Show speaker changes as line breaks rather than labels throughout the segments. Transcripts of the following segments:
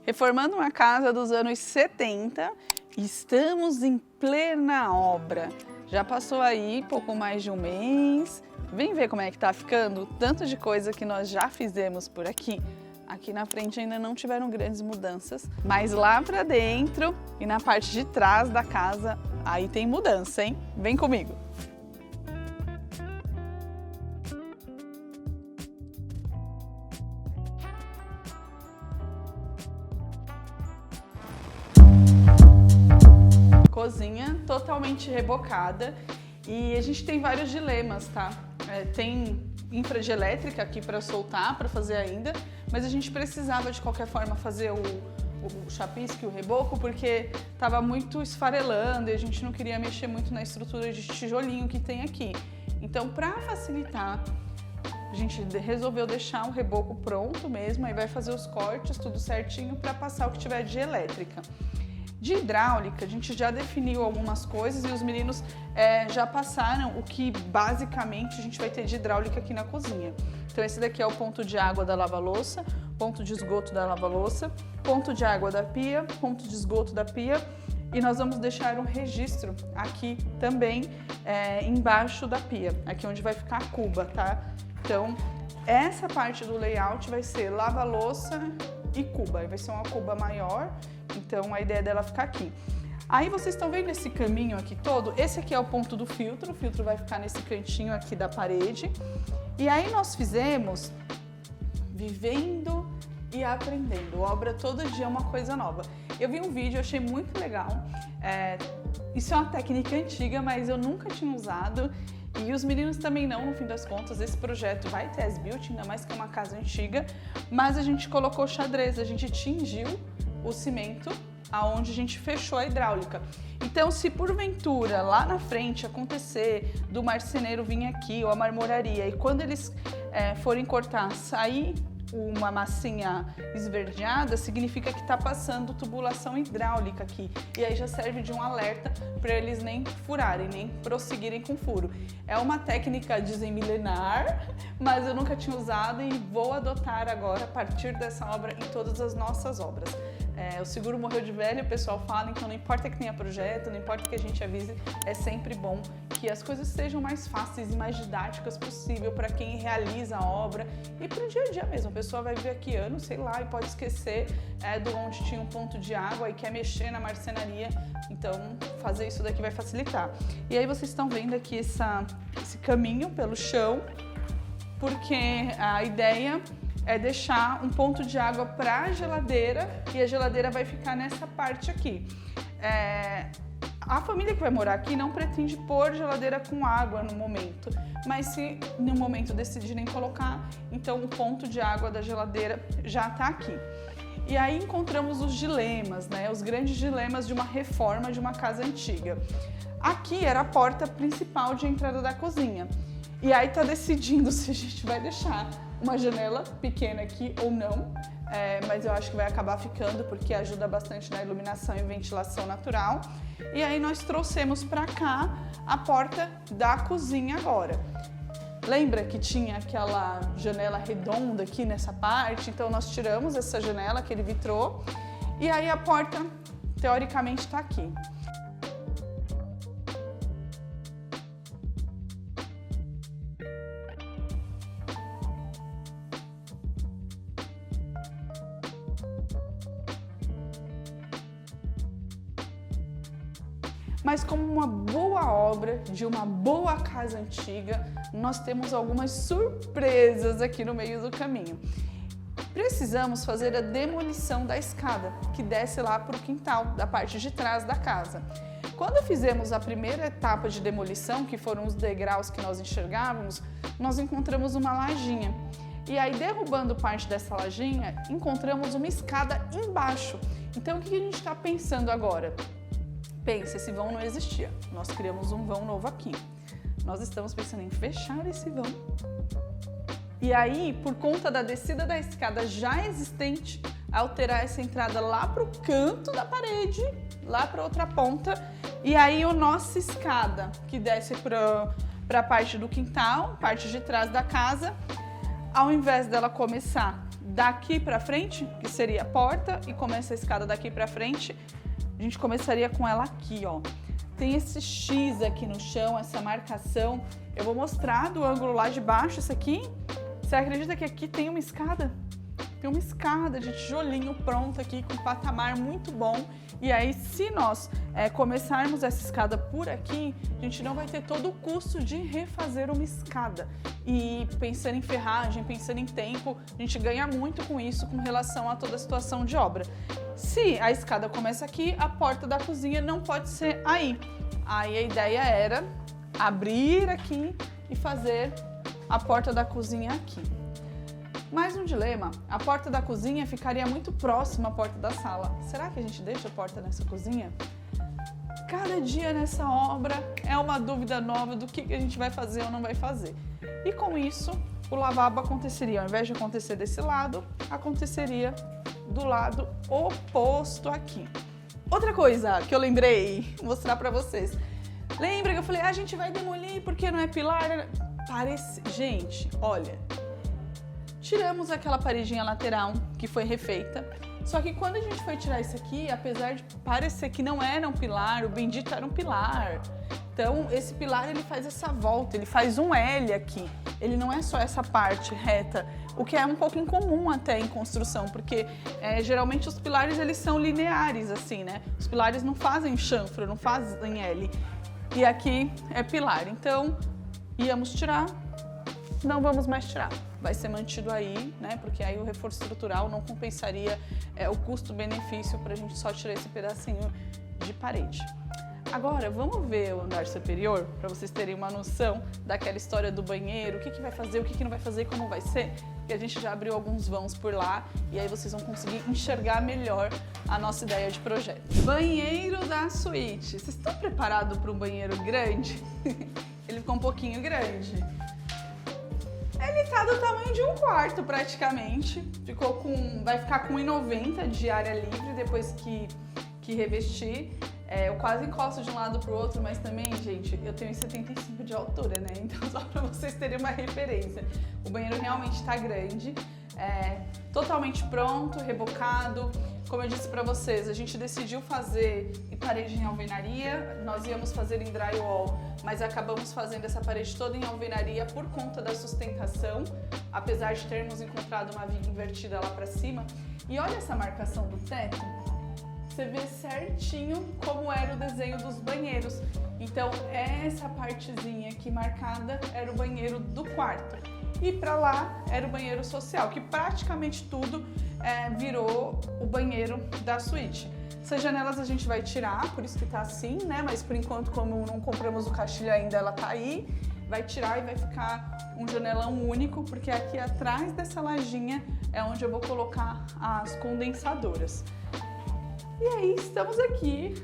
Reformando uma casa dos anos 70, estamos em plena obra. Já passou aí pouco mais de um mês. Vem ver como é que tá ficando? Tanto de coisa que nós já fizemos por aqui. Aqui na frente ainda não tiveram grandes mudanças, mas lá pra dentro e na parte de trás da casa, aí tem mudança, hein? Vem comigo! Cozinha totalmente rebocada e a gente tem vários dilemas, tá? Tem infra de elétrica aqui para soltar, para fazer ainda, mas a gente precisava de qualquer forma fazer o chapisco e o reboco porque estava muito esfarelando e a gente não queria mexer muito na estrutura de tijolinho que tem aqui. Então, para facilitar, a gente resolveu deixar o reboco pronto mesmo, aí vai fazer os cortes, tudo certinho para passar o que tiver de elétrica. De hidráulica, a gente já definiu algumas coisas e os meninos já passaram o que basicamente a gente vai ter de hidráulica aqui na cozinha. Então esse daqui é o ponto de água da lava-louça, ponto de esgoto da lava-louça, ponto de água da pia, ponto de esgoto da pia e nós vamos deixar um registro aqui também embaixo da pia, aqui onde vai ficar a cuba, tá? Então essa parte do layout vai ser lava-louça e cuba, vai ser uma cuba maior. Então a ideia dela é ficar aqui. Aí vocês estão vendo esse caminho aqui todo? Esse aqui é o ponto do filtro, o filtro vai ficar nesse cantinho aqui da parede. E aí nós fizemos vivendo e aprendendo, obra todo dia é uma coisa nova. Eu vi um vídeo, eu achei muito legal, isso é uma técnica antiga, mas eu nunca tinha usado. E os meninos também não, no fim das contas, esse projeto vai ter as-built, ainda mais que é uma casa antiga, mas a gente colocou xadrez, a gente tingiu o cimento aonde a gente fechou a hidráulica. Então, se porventura lá na frente acontecer do marceneiro vir aqui ou a marmoraria e quando eles forem cortar sair uma massinha esverdeada, significa que está passando tubulação hidráulica aqui. E aí já serve de um alerta para eles nem furarem, nem prosseguirem com furo. É uma técnica, dizem, milenar, mas eu nunca tinha usado e vou adotar agora, a partir dessa obra, em todas as nossas obras. O seguro morreu de velho, o pessoal fala, então não importa que tenha projeto, não importa que a gente avise, é sempre bom que as coisas sejam mais fáceis e mais didáticas possível para quem realiza a obra e para o dia a dia mesmo. A pessoa vai vir aqui anos, sei lá, e pode esquecer de onde tinha um ponto de água e quer mexer na marcenaria, então fazer isso daqui vai facilitar. E aí vocês estão vendo aqui esse caminho pelo chão, porque a ideia é deixar um ponto de água para a geladeira e a geladeira vai ficar nessa parte aqui. A família que vai morar aqui não pretende pôr geladeira com água no momento, mas se no momento decidirem colocar, então o ponto de água da geladeira já está aqui. E aí encontramos os dilemas, né? Os grandes dilemas de uma reforma de uma casa antiga. Aqui era a porta principal de entrada da cozinha. E aí tá decidindo se a gente vai deixar uma janela pequena aqui ou não, mas eu acho que vai acabar ficando porque ajuda bastante na iluminação e ventilação natural. E aí nós trouxemos para cá a porta da cozinha agora. Lembra que tinha aquela janela redonda aqui nessa parte? Então nós tiramos essa janela, aquele vitrô, e aí a porta teoricamente está aqui. Mas como uma boa obra de uma boa casa antiga, nós temos algumas surpresas aqui no meio do caminho. Precisamos fazer a demolição da escada, que desce lá para o quintal, da parte de trás da casa. Quando fizemos a primeira etapa de demolição, que foram os degraus que nós enxergávamos, nós encontramos uma lajinha. E aí, derrubando parte dessa lajinha, encontramos uma escada embaixo. Então, o que a gente está pensando agora? Pensa, esse vão não existia. Nós criamos um vão novo aqui. Nós estamos pensando em fechar esse vão. E aí, por conta da descida da escada já existente, alterar essa entrada lá para o canto da parede, lá para outra ponta. E aí, a nossa escada, que desce para a parte do quintal, parte de trás da casa, ao invés dela começar daqui pra frente, que seria a porta, e começa a escada daqui pra frente, a gente começaria com ela aqui, ó. Tem esse X aqui no chão, essa marcação. Eu vou mostrar do ângulo lá de baixo, isso aqui. Você acredita que aqui tem uma escada? Tem uma escada de tijolinho pronta aqui, com um patamar muito bom. E aí, se nós começarmos essa escada por aqui, a gente não vai ter todo o custo de refazer uma escada. E pensando em ferragem, pensando em tempo, a gente ganha muito com isso com relação a toda a situação de obra. Se a escada começa aqui, a porta da cozinha não pode ser aí. Aí a ideia era abrir aqui e fazer a porta da cozinha aqui. Mais um dilema, a porta da cozinha ficaria muito próxima à porta da sala. Será que a gente deixa a porta nessa cozinha? Cada dia nessa obra é uma dúvida nova do que a gente vai fazer ou não vai fazer. E com isso, o lavabo aconteceria, ao invés de acontecer desse lado, aconteceria do lado oposto aqui. Outra coisa que eu lembrei, vou mostrar pra vocês. Lembra que eu falei, a gente vai demolir porque não é pilar? Gente, olha... Tiramos aquela paredinha lateral que foi refeita, só que quando a gente foi tirar isso aqui, apesar de parecer que não era um pilar, o bendito era um pilar. Então esse pilar ele faz essa volta, ele faz um L aqui, ele não é só essa parte reta, o que é um pouco incomum até em construção, porque geralmente os pilares eles são lineares assim, né? Os pilares não fazem chanfro, não fazem L, e aqui é pilar, então íamos tirar, não vamos mais tirar. Vai ser mantido aí, né? Porque aí o reforço estrutural não compensaria o custo-benefício para a gente só tirar esse pedacinho de parede. Agora, vamos ver o andar superior, para vocês terem uma noção daquela história do banheiro, o que vai fazer, o que não vai fazer e como vai ser. E a gente já abriu alguns vãos por lá e aí vocês vão conseguir enxergar melhor a nossa ideia de projeto. Banheiro da suíte. Vocês estão preparados para um banheiro grande? Ele ficou um pouquinho grande. Ele tá do tamanho de um quarto praticamente, vai ficar com 1,90 de área livre depois que revestir. Eu quase encosto de um lado pro outro, mas também, gente, eu tenho 1,75 de altura, né? Então só pra vocês terem uma referência. O banheiro realmente tá grande, totalmente pronto, rebocado. Como eu disse pra vocês, a gente decidiu fazer parede em alvenaria, nós íamos fazer em drywall, mas acabamos fazendo essa parede toda em alvenaria por conta da sustentação, apesar de termos encontrado uma viga invertida lá pra cima. E olha essa marcação do teto, você vê certinho como era o desenho dos banheiros. Então essa partezinha aqui marcada era o banheiro do quarto. E para lá era o banheiro social, que praticamente tudo virou o banheiro da suíte. Essas janelas a gente vai tirar, por isso que tá assim, né? Mas por enquanto, como não compramos o caixilho ainda, ela tá aí. Vai tirar e vai ficar um janelão único, porque aqui atrás dessa lajinha é onde eu vou colocar as condensadoras. E aí, estamos aqui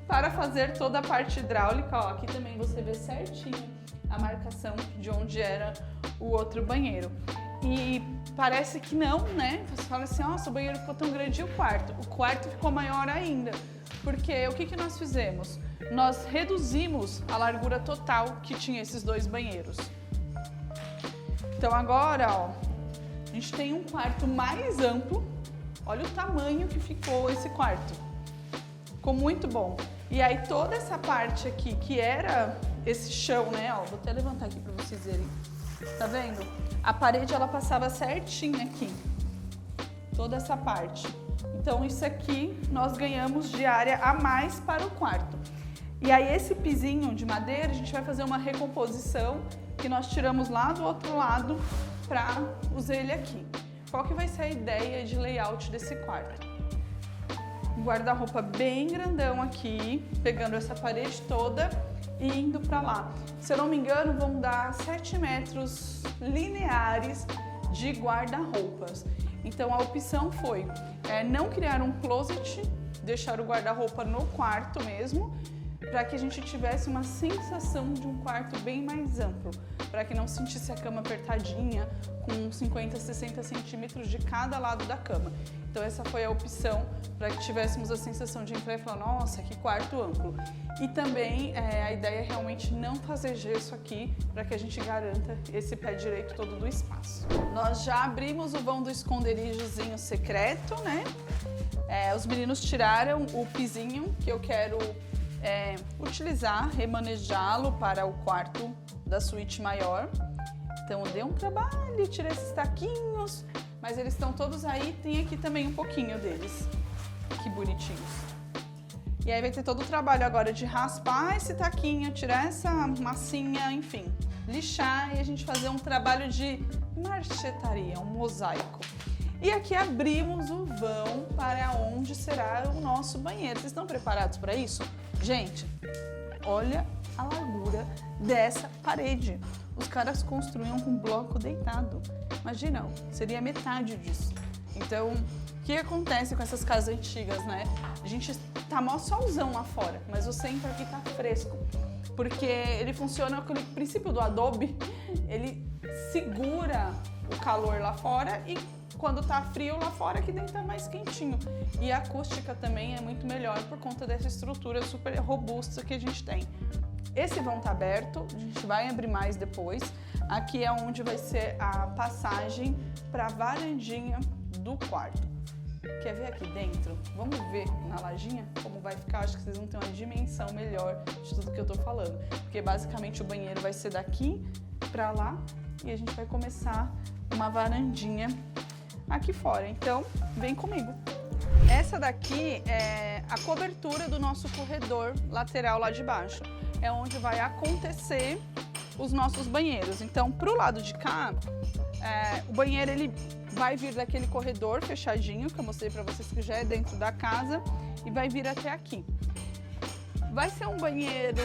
para fazer toda a parte hidráulica. Ó, aqui também você vê certinho a marcação de onde era o outro banheiro. E parece que não, né? Você fala assim, nossa, o banheiro ficou tão grande e o quarto? O quarto ficou maior ainda, porque o que nós fizemos? Nós reduzimos a largura total que tinha esses dois banheiros. Então agora, ó, a gente tem um quarto mais amplo. Olha o tamanho que ficou esse quarto. Ficou muito bom. E aí toda essa parte aqui, que era esse chão, né? Ó, vou até levantar aqui para vocês verem. Tá vendo? A parede, ela passava certinho aqui. Toda essa parte. Então, isso aqui nós ganhamos de área a mais para o quarto. E aí, esse pisinho de madeira, a gente vai fazer uma recomposição que nós tiramos lá do outro lado para usar ele aqui. Qual que vai ser a ideia de layout desse quarto? Um guarda-roupa bem grandão aqui, pegando essa parede toda e indo para lá. Se eu não me engano, vão dar 7 metros lineares de guarda-roupas. Então a opção foi não criar um closet, deixar o guarda-roupa no quarto mesmo, para que a gente tivesse uma sensação de um quarto bem mais amplo, para que não sentisse a cama apertadinha, com 50, 60 centímetros de cada lado da cama. Então essa foi a opção para que tivéssemos a sensação de entrar e falar, nossa, que quarto amplo. E também a ideia é realmente não fazer gesso aqui, para que a gente garanta esse pé direito todo do espaço. Nós já abrimos o vão do esconderijozinho secreto, né? Os meninos tiraram o pisinho que eu quero utilizar, remanejá-lo para o quarto da suíte maior. Então deu um trabalho, tirei esses taquinhos, mas eles estão todos aí, tem aqui também um pouquinho deles. Que bonitinhos. E aí vai ter todo o trabalho agora de raspar esse taquinho, tirar essa massinha, enfim, lixar e a gente fazer um trabalho de marchetaria, um mosaico. E aqui abrimos o vão para onde será o nosso banheiro. Vocês estão preparados para isso? Gente, olha a largura dessa parede. Os caras construíam com bloco deitado. Imagina, seria metade disso. Então, o que acontece com essas casas antigas, né? A gente tá mó solzão lá fora, mas o centro aqui tá fresco. Porque ele funciona com o princípio do Adobe, ele segura o calor lá fora e quando tá frio lá fora, aqui dentro tá mais quentinho. E a acústica também é muito melhor por conta dessa estrutura super robusta que a gente tem. Esse vão tá aberto, a gente vai abrir mais depois. Aqui é onde vai ser a passagem para a varandinha do quarto. Quer ver aqui dentro? Vamos ver na lajinha como vai ficar. Acho que vocês vão ter uma dimensão melhor de tudo que eu tô falando. Porque basicamente o banheiro vai ser daqui para lá e a gente vai começar uma varandinha aqui fora. Então, vem comigo. Essa daqui é a cobertura do nosso corredor lateral lá de baixo. É onde vai acontecer os nossos banheiros. Então, pro lado de cá, o banheiro ele vai vir daquele corredor fechadinho, que eu mostrei para vocês que já é dentro da casa, e vai vir até aqui. Vai ser um banheiro,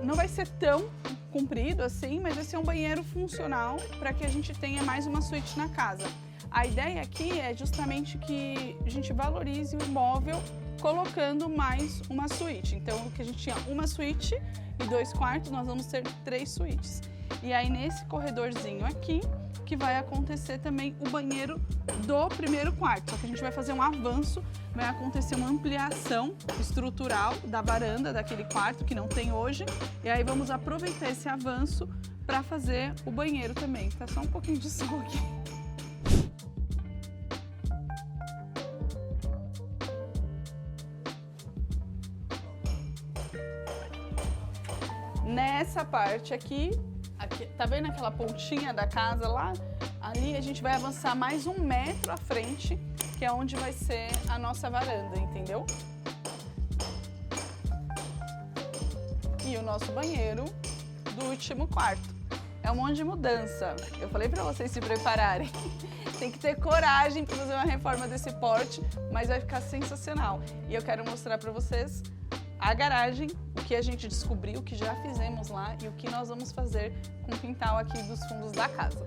não vai ser tão comprido assim, mas vai ser um banheiro funcional para que a gente tenha mais uma suíte na casa. A ideia aqui é justamente que a gente valorize o imóvel colocando mais uma suíte. Então, que a gente tinha uma suíte e 2 quartos, nós vamos ter 3 suítes. E aí, nesse corredorzinho aqui, que vai acontecer também o banheiro do primeiro quarto. Só que a gente vai fazer um avanço, vai acontecer uma ampliação estrutural da varanda daquele quarto, que não tem hoje. E aí, vamos aproveitar esse avanço para fazer o banheiro também. Tá só um pouquinho de sol aqui. Nessa parte aqui, tá vendo aquela pontinha da casa lá? Ali a gente vai avançar mais 1 metro à frente, que é onde vai ser a nossa varanda, entendeu? E o nosso banheiro do último quarto. É um monte de mudança. Eu falei pra vocês se prepararem. Tem que ter coragem para fazer uma reforma desse porte, mas vai ficar sensacional. E eu quero mostrar pra vocês a garagem, o que a gente descobriu, o que já fizemos lá e o que nós vamos fazer com o quintal aqui dos fundos da casa.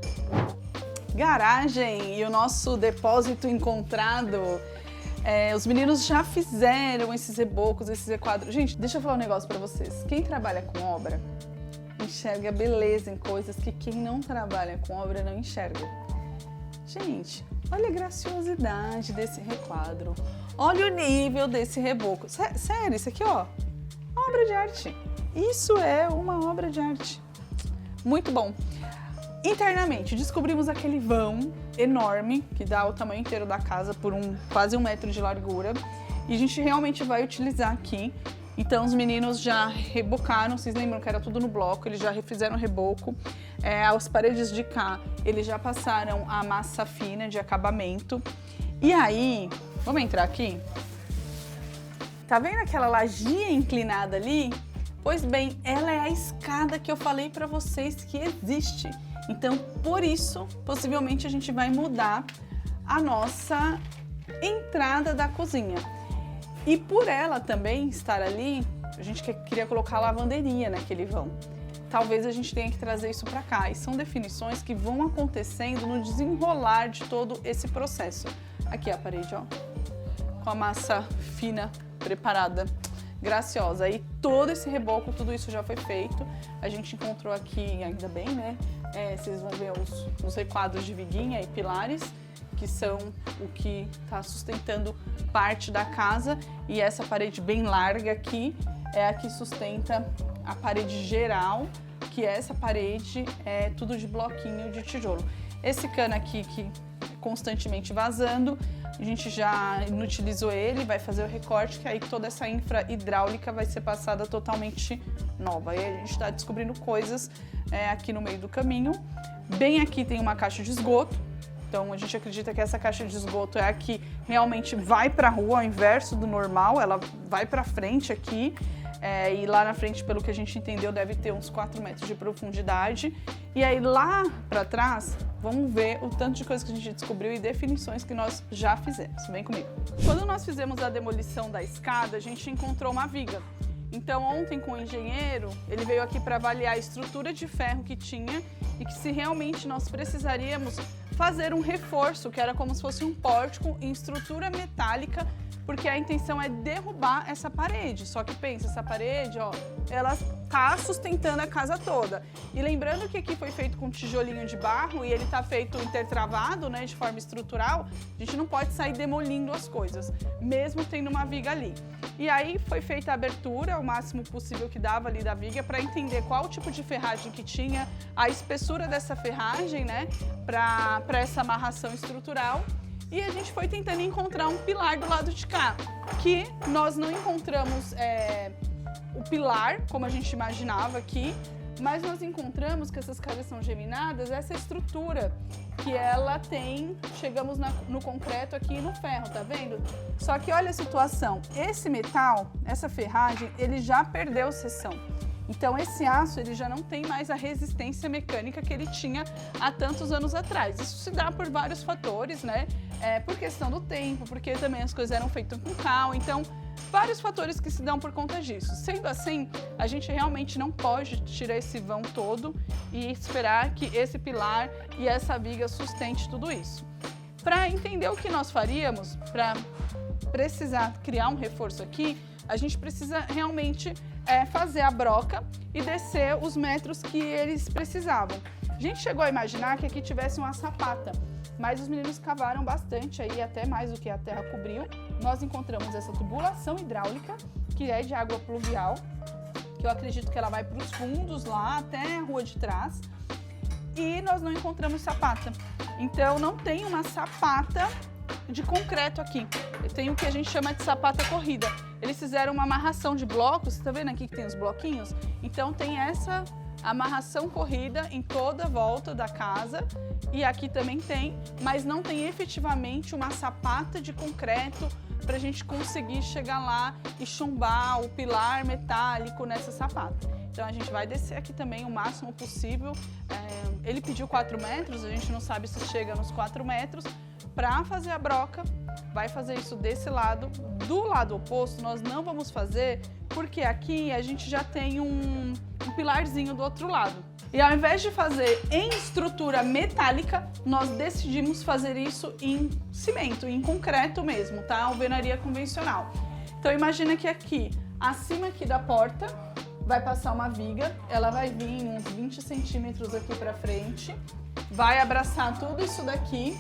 Garagem e o nosso depósito encontrado. Os meninos já fizeram esses rebocos, esses requadros. Gente, deixa eu falar um negócio pra vocês. Quem trabalha com obra enxerga beleza em coisas que quem não trabalha com obra não enxerga. Gente, olha a graciosidade desse requadro. Olha o nível desse reboco. Sério, isso aqui, ó, obra de arte. Isso é uma obra de arte. Muito bom. Internamente, descobrimos aquele vão enorme, que dá o tamanho inteiro da casa por quase 1 metro de largura. E a gente realmente vai utilizar aqui. Então, os meninos já rebocaram, vocês lembram que era tudo no bloco, eles já refizeram o reboco. As paredes de cá, eles já passaram a massa fina de acabamento. E aí, vamos entrar aqui? Tá vendo aquela lajinha inclinada ali? Pois bem, ela é a escada que eu falei pra vocês que existe. Então, por isso, possivelmente a gente vai mudar a nossa entrada da cozinha. E por ela também estar ali, a gente queria colocar a lavanderia naquele vão. Talvez a gente tenha que trazer isso para cá. E são definições que vão acontecendo no desenrolar de todo esse processo. Aqui a parede, ó, com a massa fina preparada. graciosa. Aí todo esse reboco, tudo isso já foi feito. A gente encontrou aqui, ainda bem, né? Vocês vão ver os requadros de viguinha e pilares, que são o que está sustentando parte da casa. E essa parede bem larga aqui é a que sustenta a parede geral, que essa parede é tudo de bloquinho de tijolo. Esse cano aqui que constantemente vazando, a gente já inutilizou ele, vai fazer o recorte, que aí toda essa infra hidráulica vai ser passada totalmente nova. Aí a gente está descobrindo coisas aqui no meio do caminho. Bem aqui tem uma caixa de esgoto, então a gente acredita que essa caixa de esgoto é a que realmente vai para a rua, ao inverso do normal, ela vai para frente aqui. E lá na frente, pelo que a gente entendeu, deve ter uns 4 metros de profundidade. E aí lá para trás, vamos ver o tanto de coisa que a gente descobriu e definições que nós já fizemos. Vem comigo. Quando nós fizemos a demolição da escada, a gente encontrou uma viga. Então ontem com o engenheiro, ele veio aqui para avaliar a estrutura de ferro que tinha e que se realmente nós precisaríamos fazer um reforço, que era como se fosse um pórtico em estrutura metálica, porque a intenção é derrubar essa parede. Só que pensa, essa parede, ó, ela tá sustentando a casa toda. E lembrando que aqui foi feito com tijolinho de barro e ele tá feito intertravado, né, de forma estrutural, a gente não pode sair demolindo as coisas, mesmo tendo uma viga ali. E aí foi feita a abertura, o máximo possível que dava ali da viga, para entender qual tipo de ferragem que tinha, a espessura dessa ferragem, né, para essa amarração estrutural. E a gente foi tentando encontrar um pilar do lado de cá, que nós não encontramos o pilar, como a gente imaginava aqui, mas nós encontramos que essas casas são geminadas, essa estrutura que ela tem, chegamos no concreto aqui e no ferro, tá vendo? Só que olha a situação, esse metal, essa ferragem, ele já perdeu seção. Então esse aço ele já não tem mais a resistência mecânica que ele tinha há tantos anos atrás. Isso se dá por vários fatores, né? Por questão do tempo, porque também as coisas eram feitas com cal, então vários fatores que se dão por conta disso. Sendo assim, a gente realmente não pode tirar esse vão todo e esperar que esse pilar e essa viga sustente tudo isso. Para entender o que nós faríamos, para precisar criar um reforço aqui, a gente precisa realmente fazer a broca e descer os metros que eles precisavam. A gente chegou a imaginar que aqui tivesse uma sapata, mas os meninos cavaram bastante aí, até mais do que a terra cobriu. Nós encontramos essa tubulação hidráulica, que é de água pluvial, que eu acredito que ela vai para os fundos lá, até a rua de trás. E nós não encontramos sapata. Então não tem uma sapata de concreto aqui. Tem o que a gente chama de sapata corrida. Eles fizeram uma amarração de blocos, tá vendo aqui que tem os bloquinhos? Então tem essa amarração corrida em toda a volta da casa e aqui também tem, mas não tem efetivamente uma sapata de concreto para a gente conseguir chegar lá e chumbar o pilar metálico nessa sapata. Então a gente vai descer aqui também o máximo possível. Ele pediu 4 metros, a gente não sabe se chega nos 4 metros. Para fazer a broca, vai fazer isso desse lado. Do lado oposto, nós não vamos fazer, porque aqui a gente já tem um pilarzinho do outro lado. E ao invés de fazer em estrutura metálica, nós decidimos fazer isso em cimento, em concreto mesmo, tá? Alvenaria convencional. Então imagina que aqui, acima aqui da porta, vai passar uma viga, ela vai vir uns 20 centímetros aqui para frente, vai abraçar tudo isso daqui.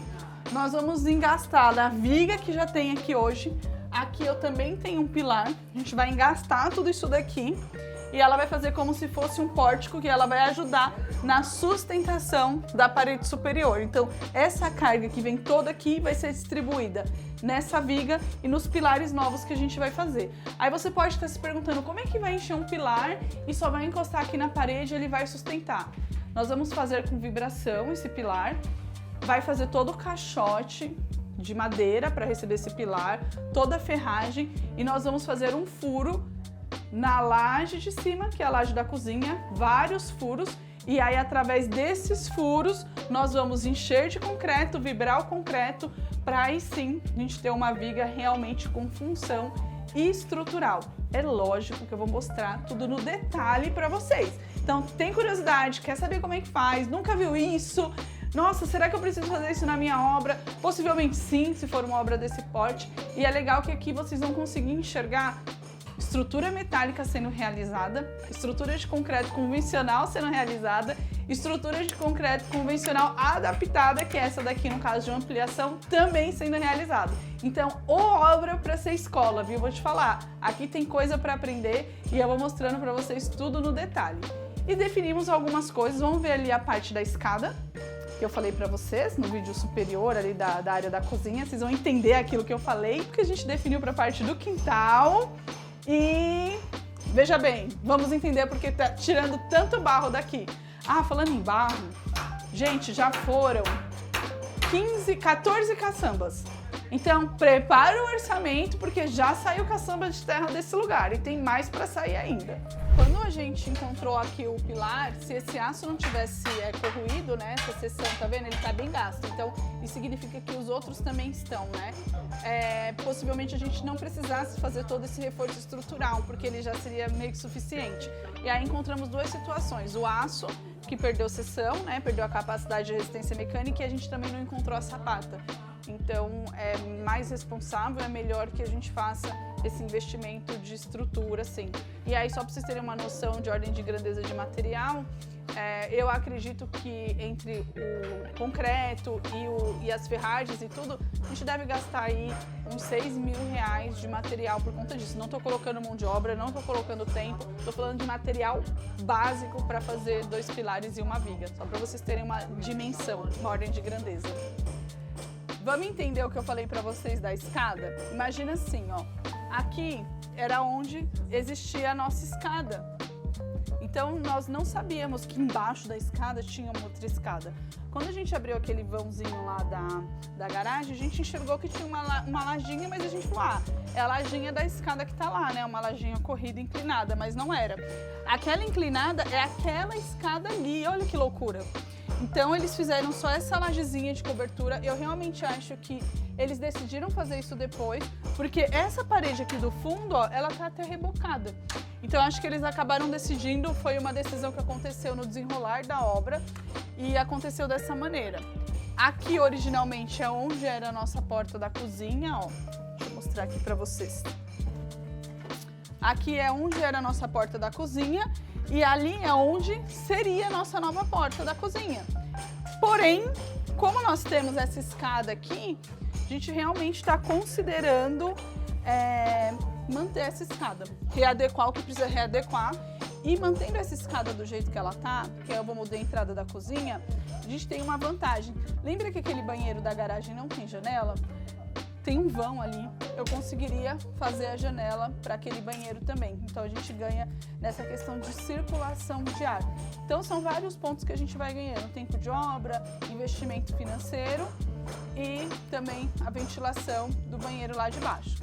Nós vamos engastar da viga que já tem aqui hoje. Aqui eu também tenho um pilar, a gente vai engastar tudo isso daqui e ela vai fazer como se fosse um pórtico que ela vai ajudar na sustentação da parede superior. Então essa carga que vem toda aqui vai ser distribuída nessa viga e nos pilares novos que a gente vai fazer. Aí você pode estar se perguntando como é que vai encher um pilar e só vai encostar aqui na parede e ele vai sustentar. Nós vamos fazer com vibração esse pilar, vai fazer todo o caixote de madeira para receber esse pilar, toda a ferragem e nós vamos fazer um furo na laje de cima, que é a laje da cozinha, vários furos e aí através desses furos nós vamos encher de concreto, vibrar o concreto para aí sim a gente ter uma viga realmente com função estrutural. É lógico que eu vou mostrar tudo no detalhe para vocês. Então tem curiosidade, quer saber como é que faz, nunca viu isso? Nossa, será que eu preciso fazer isso na minha obra? Possivelmente sim, se for uma obra desse porte. E é legal que aqui vocês vão conseguir enxergar estrutura metálica sendo realizada, estrutura de concreto convencional sendo realizada, estrutura de concreto convencional adaptada, que é essa daqui no caso de uma ampliação, também sendo realizada. Então, obra para ser escola, viu? Vou te falar, aqui tem coisa para aprender e eu vou mostrando para vocês tudo no detalhe. E definimos algumas coisas, vamos ver ali a parte da escada, que eu falei para vocês no vídeo superior ali da área da cozinha, vocês vão entender aquilo que eu falei, porque a gente definiu para a parte do quintal e veja bem, vamos entender porque tá tirando tanto barro daqui. Ah, falando em barro, gente, já foram 14 caçambas. Então, prepara o orçamento porque já saiu caçamba de terra desse lugar e tem mais para sair ainda. Quando a gente encontrou aqui o pilar, se esse aço não tivesse corroído, né, essa seção, tá vendo? Ele tá bem gasto. Então, isso significa que os outros também estão, né? Possivelmente a gente não precisasse fazer todo esse reforço estrutural, porque ele já seria meio que suficiente. E aí encontramos duas situações. O aço, que perdeu seção, né, perdeu a capacidade de resistência mecânica e a gente também não encontrou a sapata. Então, é mais responsável, é melhor que a gente faça esse investimento de estrutura, assim. E aí, só para vocês terem uma noção de ordem de grandeza de material, eu acredito que entre o concreto e as ferragens e tudo, a gente deve gastar aí uns R$6.000 de material por conta disso. Não estou colocando mão de obra, não estou colocando tempo, estou falando de material básico para fazer 2 pilares e uma viga, só para vocês terem uma dimensão, uma ordem de grandeza. Vamos entender o que eu falei para vocês da escada? Imagina assim, ó, aqui era onde existia a nossa escada. Então, nós não sabíamos que embaixo da escada tinha uma outra escada. Quando a gente abriu aquele vãozinho lá da garagem, a gente enxergou que tinha uma lajinha, mas a gente falou, é a lajinha da escada que tá lá, né? Uma lajinha corrida inclinada, mas não era. Aquela inclinada é aquela escada ali, olha que loucura. Então, eles fizeram só essa lajezinha de cobertura. Eu realmente acho que eles decidiram fazer isso depois, porque essa parede aqui do fundo, ó, ela tá até rebocada. Então, acho que eles acabaram decidindo, foi uma decisão que aconteceu no desenrolar da obra e aconteceu dessa maneira. Aqui, originalmente, é onde era a nossa porta da cozinha, ó. Deixa eu mostrar aqui pra vocês. Aqui é onde era a nossa porta da cozinha e ali é onde seria a nossa nova porta da cozinha. Porém, como nós temos essa escada aqui, a gente realmente está considerando manter essa escada, readequar o que precisa readequar e mantendo essa escada do jeito que ela tá, que eu vou mudar a entrada da cozinha, a gente tem uma vantagem. Lembra que aquele banheiro da garagem não tem janela? Tem um vão ali, eu conseguiria fazer a janela para aquele banheiro também. Então a gente ganha nessa questão de circulação de ar. Então são vários pontos que a gente vai ganhando, tempo de obra, investimento financeiro e também a ventilação do banheiro lá de baixo.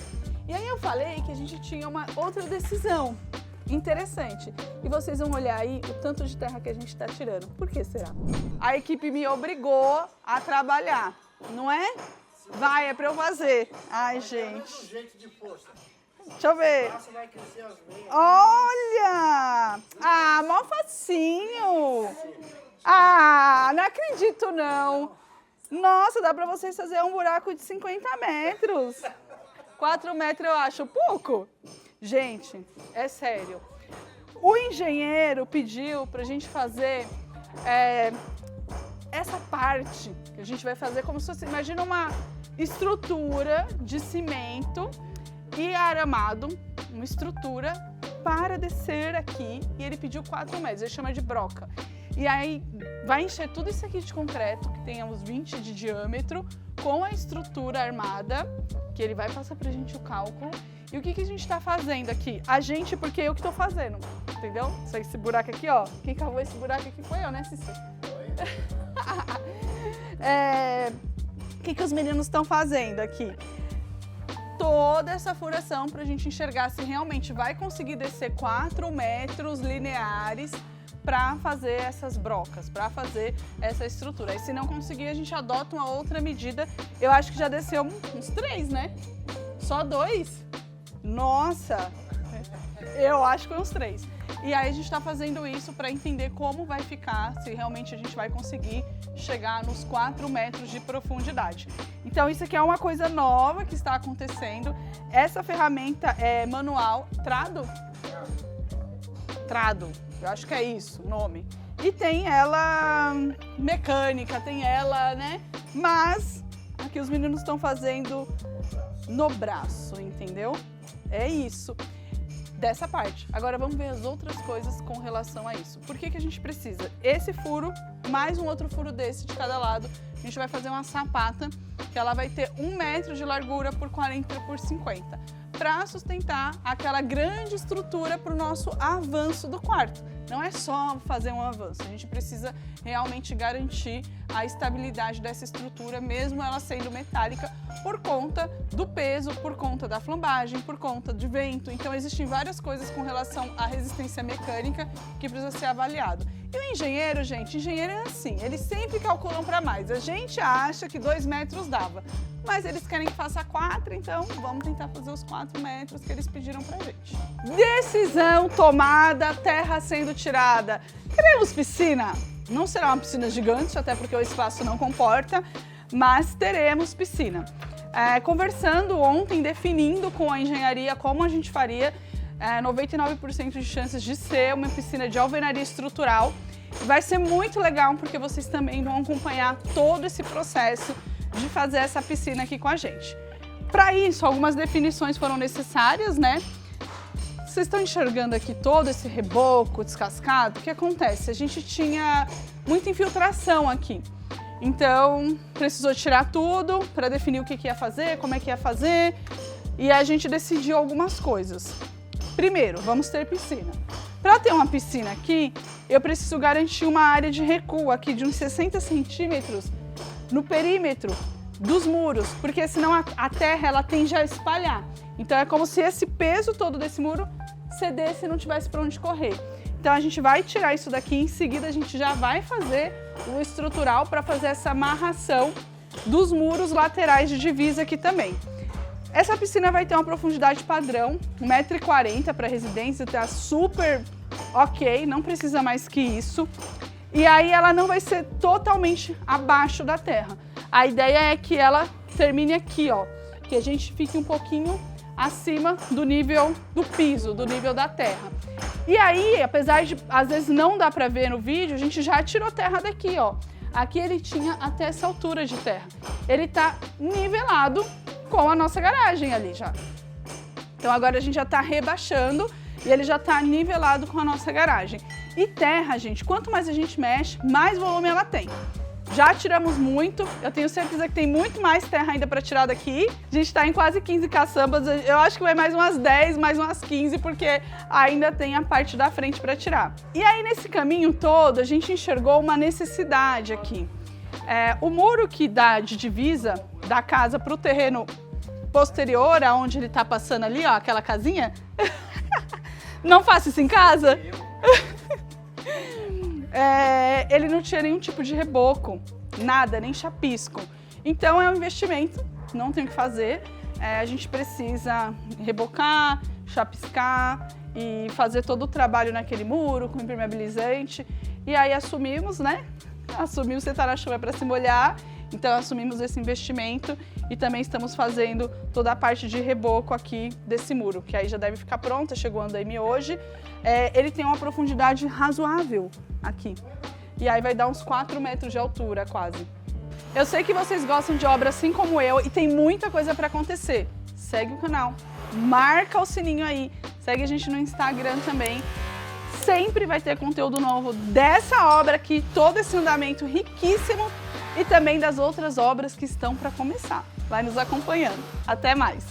E aí eu falei que a gente tinha uma outra decisão interessante. E vocês vão olhar aí o tanto de terra que a gente está tirando. Por que será? A equipe me obrigou a trabalhar, não é? Vai, é pra eu fazer. Ai, gente. Deixa eu ver. Olha! Ah, mó facinho. Ah, não acredito não. Nossa, dá pra vocês fazer um buraco de 50 metros. 4 metros eu acho pouco. Gente, é sério. O engenheiro pediu pra gente fazer essa parte que a gente vai fazer como se fosse, imagina uma estrutura de cimento e aramado, uma estrutura para descer aqui, e ele pediu 4 metros, ele chama de broca. E aí vai encher tudo isso aqui de concreto, que tem uns 20 de diâmetro, com a estrutura armada, que ele vai passar pra gente o cálculo. E o que a gente tá fazendo aqui? A gente, porque eu que tô fazendo, entendeu? Esse buraco aqui, ó, quem cavou esse buraco aqui foi eu, né, Cici? O que os meninos estão fazendo aqui? Toda essa furação para a gente enxergar se realmente vai conseguir descer 4 metros lineares para fazer essas brocas, para fazer essa estrutura. E se não conseguir, a gente adota uma outra medida. Eu acho que já desceu uns 3, né? Só 2? Nossa! Eu acho que foi uns 3. E aí a gente está fazendo isso para entender como vai ficar, se realmente a gente vai conseguir chegar nos 4 metros de profundidade. Então isso aqui é uma coisa nova que está acontecendo. Essa ferramenta é manual, Trado, eu acho que é isso o nome. E tem ela mecânica, tem ela, né? Mas aqui os meninos estão fazendo no braço, entendeu? É isso. Dessa parte. Agora vamos ver as outras coisas com relação a isso. Por que que a gente precisa? Esse furo, mais um outro furo desse de cada lado. A gente vai fazer uma sapata que ela vai ter 1 metro de largura por 40 por 50, para sustentar aquela grande estrutura para o nosso avanço do quarto. Não é só fazer um avanço, a gente precisa realmente garantir a estabilidade dessa estrutura, mesmo ela sendo metálica, por conta do peso, por conta da flambagem, por conta de vento. Então existem várias coisas com relação à resistência mecânica que precisa ser avaliado. E o engenheiro, gente, engenheiro é assim, eles sempre calculam para mais. A gente acha que 2 metros dava, mas eles querem que faça 4, então vamos tentar fazer os 4 metros que eles pediram pra gente. Decisão tomada, terra sendo tirada. Queremos piscina? Não será uma piscina gigante, até porque o espaço não comporta, mas teremos piscina. Conversando ontem, definindo com a engenharia como a gente faria, 99% de chances de ser uma piscina de alvenaria estrutural. Vai ser muito legal porque vocês também vão acompanhar todo esse processo de fazer essa piscina aqui com a gente. Para isso, algumas definições foram necessárias, né? Vocês estão enxergando aqui todo esse reboco descascado? O que acontece? A gente tinha muita infiltração aqui. Então, precisou tirar tudo para definir o que ia fazer, como é que ia fazer. E a gente decidiu algumas coisas. Primeiro, vamos ter piscina. Para ter uma piscina aqui, eu preciso garantir uma área de recuo aqui de uns 60 centímetros no perímetro dos muros, porque senão a terra ela tende a espalhar. Então é como se esse peso todo desse muro cedesse e não tivesse para onde correr. Então a gente vai tirar isso daqui, em seguida a gente já vai fazer o estrutural para fazer essa amarração dos muros laterais de divisa aqui também. Essa piscina vai ter uma profundidade padrão, 1,40 m para residência, tá super ok, não precisa mais que isso. E aí ela não vai ser totalmente abaixo da terra. A ideia é que ela termine aqui, ó, que a gente fique um pouquinho acima do nível do piso, do nível da terra. E aí, apesar de às vezes não dá para ver no vídeo, a gente já tirou terra daqui, ó. Aqui ele tinha até essa altura de terra. Ele tá nivelado com a nossa garagem ali já. Então agora a gente já tá rebaixando e ele já tá nivelado com a nossa garagem. E terra, gente, quanto mais a gente mexe, mais volume ela tem. Já tiramos muito, eu tenho certeza que tem muito mais terra ainda para tirar daqui. A gente está em quase 15 caçambas, eu acho que vai mais umas 10, mais umas 15, porque ainda tem a parte da frente para tirar. E aí nesse caminho todo a gente enxergou uma necessidade aqui. O muro que dá de divisa da casa para o terreno posterior, aonde ele está passando ali, ó, aquela casinha. Não faça isso em casa? Ele não tinha nenhum tipo de reboco, nada, nem chapisco. Então é um investimento, não tem o que fazer. A gente precisa rebocar, chapiscar e fazer todo o trabalho naquele muro com impermeabilizante. E aí assumimos, né? Assumimos sentar na chuva para se molhar. Então assumimos esse investimento e também estamos fazendo toda a parte de reboco aqui desse muro, que aí já deve ficar pronta, chegou o andaime hoje. Ele tem uma profundidade razoável aqui. E aí vai dar uns 4 metros de altura quase. Eu sei que vocês gostam de obra assim como eu e tem muita coisa para acontecer. Segue o canal, marca o sininho aí, segue a gente no Instagram também. Sempre vai ter conteúdo novo dessa obra aqui, todo esse andamento riquíssimo e também das outras obras que estão para começar. Vai nos acompanhando. Até mais!